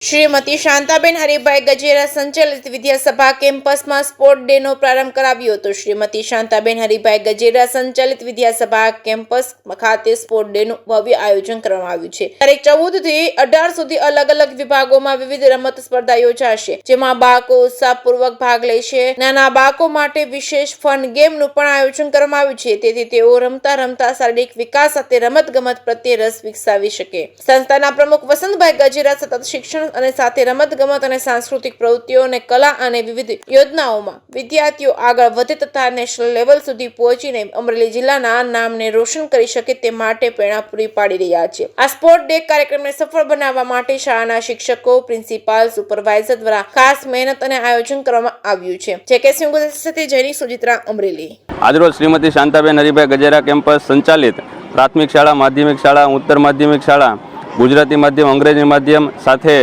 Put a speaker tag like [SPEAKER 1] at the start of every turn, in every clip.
[SPEAKER 1] શ્રીમતી શાંતાબેન હરિભાઈ ગજેરા સંચાલિત વિદ્યાસભા કેમ્પસમાં સ્પોર્ટ ડેનો પ્રારંભ કરાવ્યો હતો। શ્રીમતી શાંતાબેન હરિભાઈ ગજેરા સંચાલિત વિદ્યાસભા કેમ્પસ ખાતે સ્પોર્ટ ડેનું ભવ્ય આયોજન કરવામાં આવ્યું છે। તારીખ 14 થી 18 સુધી અલગ અલગ વિભાગોમાં વિવિધ રમત સ્પર્ધા યોજાશે, જેમાં બાળકો ઉત્સાહપૂર્વક ભાગ લેશે। નાના બાળકો માટે વિશેષ ફન ગેમનું પણ આયોજન કરવામાં આવ્યું છે, તેથી તેઓ રમતા રમતા શારીરિક વિકાસ સાથે રમતગમત પ્રત્યે રસ વિકસાવી શકે। સંસ્થાના પ્રમુખ વસંતભાઈ ગજેરા સતત શિક્ષણ અને સાથે રમતગમત અને સાંસ્કૃતિક પ્રવૃત્તિઓ અને કલા અને વિવિધ યોજનાઓમાં વિદ્યાર્થીઓ આગળ વધે તથા નેશનલ લેવલ સુધી પહોંચીને અમરેલી જિલ્લાના નામને રોશન કરી શકે તે માટે પ્રેરણા પૂરી પાડી રહ્યા છે। આ સ્પોર્ટ ડે કાર્યક્રમને સફળ બનાવવા માટે શાળાના શિક્ષકો, પ્રિન્સિપાલ, સુપરવાઇઝર દ્વારા ખાસ મહેનત અને આયોજન કરવામાં આવ્યું છે। જેકે સિંહ સાથે જયની સુજિત્રા, અમરેલી।
[SPEAKER 2] આજરોજ શ્રીમતી શાંતાબેન હરિભાઈ ગજેરા કેમ્પસ સંચાલિત પ્રાથમિક શાળા, માધ્યમિક શાળા, ઉત્તર માધ્યમિક શાળા, ગુજરાતી માધ્યમ, અંગ્રેજી માધ્યમ સાથે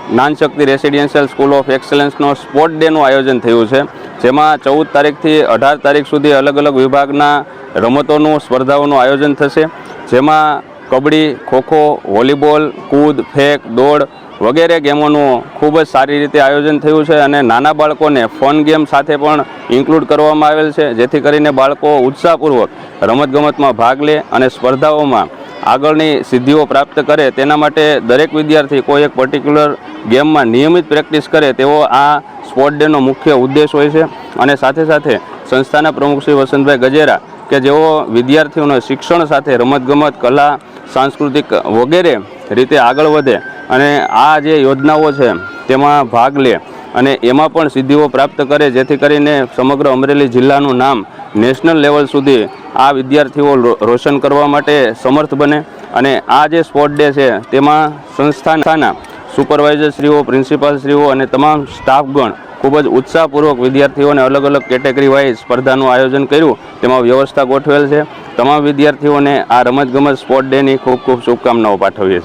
[SPEAKER 2] જ્ઞાનશક્તિ રેસિડેન્શિયલ સ્કૂલ ઓફ એક્સલન્સનો સ્પોર્ટ ડેનું આયોજન થયું છે, જેમાં 14 તારીખથી 18 તારીખ સુધી અલગ અલગ વિભાગના રમતોનું સ્પર્ધાઓનું આયોજન થશે, જેમાં કબડ્ડી, ખોખો, વોલીબોલ, કૂદ, ફેંક, દોડ વગેરે ગેમોનું ખૂબ જ સારી રીતે આયોજન થયું છે અને નાના બાળકોને ફન ગેમ સાથે પણ ઇન્ક્લુડ કરવામાં આવેલ છે, જેથી કરીને બાળકો ઉત્સાહપૂર્વક રમતગમતમાં ભાગ લે અને સ્પર્ધાઓમાં આગળની સિદ્ધિઓ પ્રાપ્ત કરે। તેના માટે દરેક વિદ્યાર્થી કોઈ એક પર્ટિક્યુલર ગેમમાં નિયમિત પ્રેક્ટિસ કરે તેવો આ સ્પોર્ટ ડેનો મુખ્ય ઉદ્દેશ હોય છે। અને સાથે સાથે સંસ્થાના પ્રમુખ શ્રી વસંતભાઈ ગજેરા કે જેઓ વિદ્યાર્થીઓના શિક્ષણ સાથે રમતગમત, કલા, સાંસ્કૃતિક વગેરે રીતે આગળ વધે અને આ જે યોજનાઓ છે તેમાં ભાગ લે અને એમાં પણ સિદ્ધિઓ પ્રાપ્ત કરે, જેથી કરીને સમગ્ર અમરેલી જિલ્લાનું નામ નેશનલ લેવલ સુધી આ વિદ્યાર્થીઓ રોશન કરવા માટે સમર્થ બને। અને આ જે સ્પોર્ટ ડે છે તેમાં સંસ્થાના સુપરવાઇઝરશ્રીઓ, પ્રિન્સિપાલશ્રીઓ અને તમામ સ્ટાફગણ ખૂબ જ ઉત્સાહપૂર્વક વિદ્યાર્થીઓને અલગ અલગ કેટેગરી વાઇઝ સ્પર્ધાનું આયોજન કર્યું, તેમાં વ્યવસ્થા ગોઠવેલ છે। તમામ વિદ્યાર્થીઓને આ રમતગમત સ્પોર્ટ ડેની ખૂબ ખૂબ શુભકામનાઓ પાઠવીએ છીએ।